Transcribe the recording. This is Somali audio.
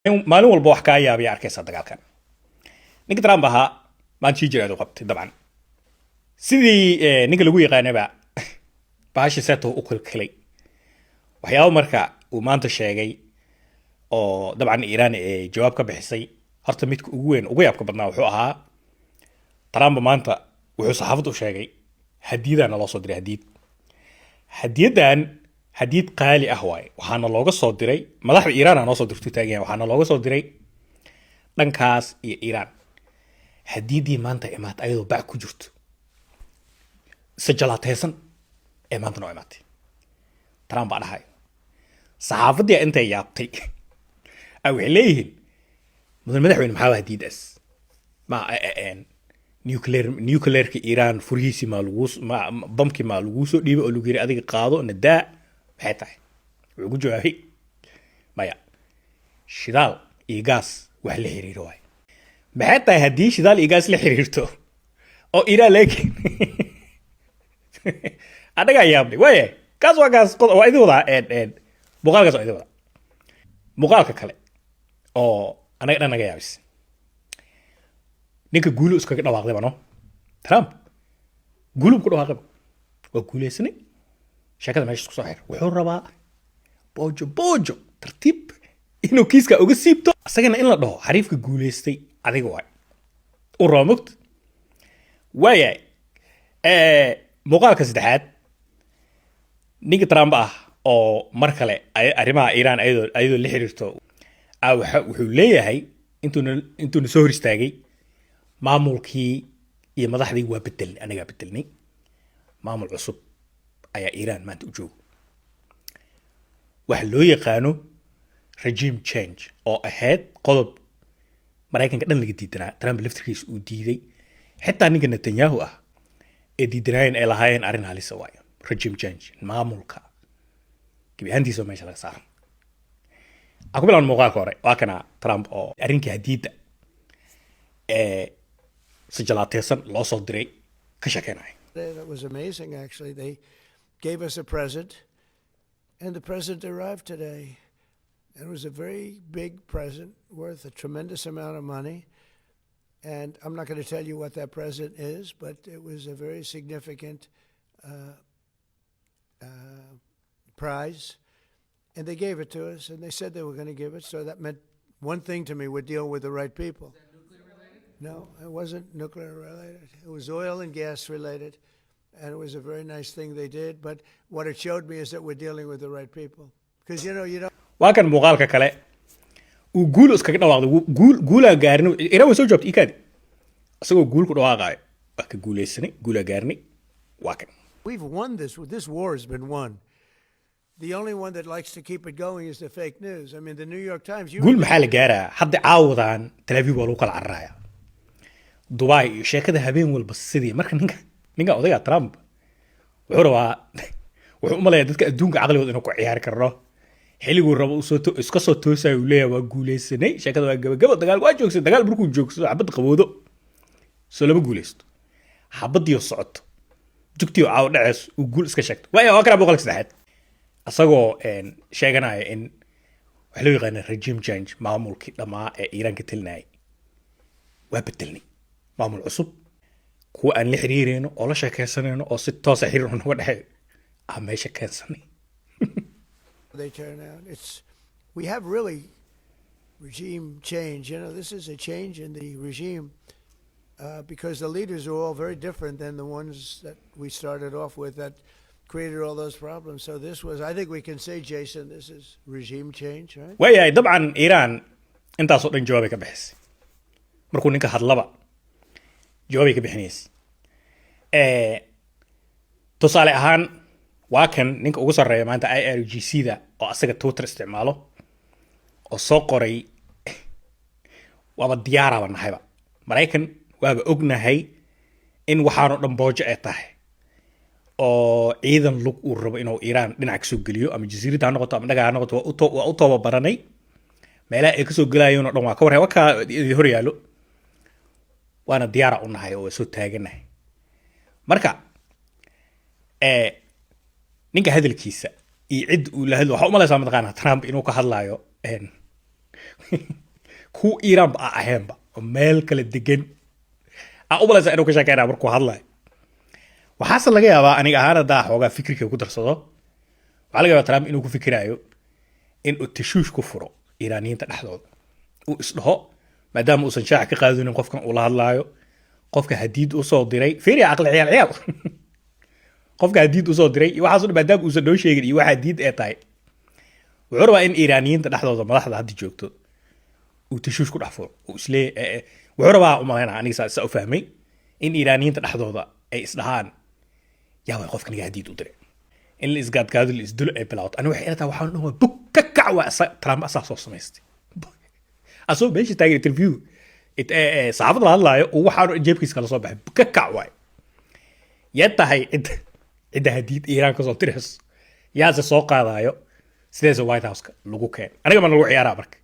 maalin walba wax kaa yaabaya arkaysa dagaalkan ninka Trump ahaa maanta shii jiraad u qabtay dabcan sidii ninka lagu yaqaanaba baashi seeto u kulkulay waxyaabo marka uu maanta sheegay oo dabcan Iran ee jawaab ka bixisay horta midka ugu weyn ugu yaabka badnaa wuxuu ahaa Trump maanta wuxuu saxaafadu u sheegay hadiyadana loo soo diray hadiyadan hadiyad qaali ah waay waxaana looga soo diray madaxda Iran aan soo dirtay taagan waxaana looga soo diray dhankaas iyo Iran hadiyadii maanta imaat ayadoo bac ku jirto sajalaataysan ee maanta noo imaatay Trump baa dhahay saxaafadii intay yaabtay ay waxay leeyihiin madaxweyne maxaa hadiyadaas ma nuclear Iran furihiisi ma lagu bamki ma lagu soo dhiibay oo lagu yiri adiga qaado nadaa maxay tahay wuxuu ku jawaabay maya shidaal iyo gaas wax la xiriiro waay maxay tahay haddii shidaal iyo gaas la xiriirto oo Iran laakiin adaga yaabni waaye gaas waa gaas waa idin wada muuqaalkaas waa idin wada muuqaalka kale oo anaga dhan naga yaabis ninka guulu iskaga dhawaaqday bano Trump guulu ku dhawaaqay waa guuleysnay shakada meesha isku soo xir wuxuu rabaa bojo tartiib inuu kiiska uga siibto asagana in la dhaho xariifka guuleystay adiga waay u raamugd waayay muuqaalka saddexaad ninka Trump ah oo mar kale arrimaha Iran ayadoo la xiriirto wuxuu leeyahay intuu soo hor istaagay maamulkii iyo madaxdii waa bedel anaga bedelnay maamul cusub ayaa Iran maanta u joogo waxa loo yaqaano regime change oo ahayd qodob Mareykanka dhan laga diidanaa Trump laftirkiisa uu diiday xitaa ninka Netanyahu ah ee diidanayeen ay lahaayeen arrin halis ah regime change maamulka kibihantiisa meesha laga saaray aku bilaan muuqaalka hore waa kana Trump oo arrinkii hadiida sajalaataysan loo soo diray ka shaqeynay. That was amazing, actually. They gave us a present, and the present arrived today. It was a very big present worth a tremendous amount of money. And I'm not going to tell you what that present is, but it was a very significant prize. And they gave it to us, and they said they were going to give it. So that meant one thing to me: we're dealing with the right people. No, it wasn't nuclear related. It was oil and gas related, and it was a very nice thing they did. But what it showed me is that we're dealing with the right people. Because you don't. waa kan muuqaalka kale uu guul iskaga dhawaaqday guula gaarnay Iran way soo joogtay ikadi asagoo guul ku dhawaaqay waa ka guuleysanay guula gaarnay waa kan We've won this. This war has been won. The only one that likes to keep it going is the fake news. I mean, the New York Times. guul maxaa la gaaraa hadda caawadan Tel Aviv waa lagu kala cararaaya Dubai iyo sheekada habeen walba sidii marka ninka odayga Trump wuxuu rabaa wuxuu u maleeyaa dadka adduunka caqligooda inuu ku ciyaari karo xilligu rabo iska soo toosay uu leeyahay waa guuleysanay sheekada waa gabagabo dagaal waa joogsan dagaal markuu joogsado xabad qaboodo soo laba guuleysto xabadiyo socoto jugtiyo caaw dhaceys uu guul iska sheegto waa kana boqolka saddexaad asagoo sheeganaya in wax loo yaqaan regime change maamulkii dhamaa ee Iran ka tilnaay waa bedelnay maamul cusub kuwa aan la xiriireyno oo la sheekaysanayno oo si toos ah xiriir uga dhaxay meesha keensanay They turn out. We have really regime change. You know, this is a change in the regime because the leaders are all very different than the ones that we started off with that created all those problems. So this was, I think we can say, Jason, this is regime change, right? Way dabcan Iran intaasoo dhan jawaabay ka bixisay markuu ninka hadlaba jawaabay ka bixinaysay tusaale ahaan waa kan ninka ugu sarreeya maanta IRGC-da oo asaga Twitter isticmaalo oo soo qoray waaba diyaaraba nahayba Mareykan waaba ognahay in waxaanu dhan boojo ay tahay oo ciidan lug uu rabo inuu Iran dhinac ka soo geliyo ama jasiiradda ha noqoto ama dhagaa ha noqoto waa u tababaranay meelaha ay ka soo gelayeen oo dhan waa ka warhay waa ka hor yaalo waana diyaara u nahay oo soo taaganahay marka ninka hadalkiisa iyo cid uu la hadlo waxa u malaysaa mataqaana Trump inuu ka hadlayo ku iiraan ba ahaynba oo meel kala degan u malaysa inuu ka sheekeynaa markuu hadlayo waxaase laga yaabaa aniga ahaan haddaa xoogaa fikirka ku darsado waxaa laga yaabaa Trump inuu ku fikiraayo in uu tashuush ku furo iiraaniyiinta dhexdooda uu isdhaho maadaama uusan shaaca ka qaadinin qofkan uu la hadlaayo qofka hadiid u soo diray fiiri aqli ciyaal qofka hadiid u soo diray waxaas oo maadaama uusan noo sheegin iyo waxa hadiid ee tahay wuxuu rabaa in iiraaniyiinta dhexdooda madaxda hadda joogto uu tashuush ku dhex furo uu islee wuxuu rabaa u malaynaa aniga saa u fahmay in iiraaniyiinta dhexdooda ay isdhahaan yaa way qofkan iga hadiid u diray in la isgaadgaado la isdulo ay bilowdo aniga waxay ila tahay waxaan dhahaa bug ka kac waa Trump asaa soo samaystay asoo meesha taagan interview saxaafadda la hadlaayo uu waxaan jeebkiisa kala soo baxay bug ka kac waay yaa tahay cidda hadiid iiraan ka soo dirayso yaase soo qaadaayo sideesa White House-ka lagu keen aniga ma lagu ciyaaraa marka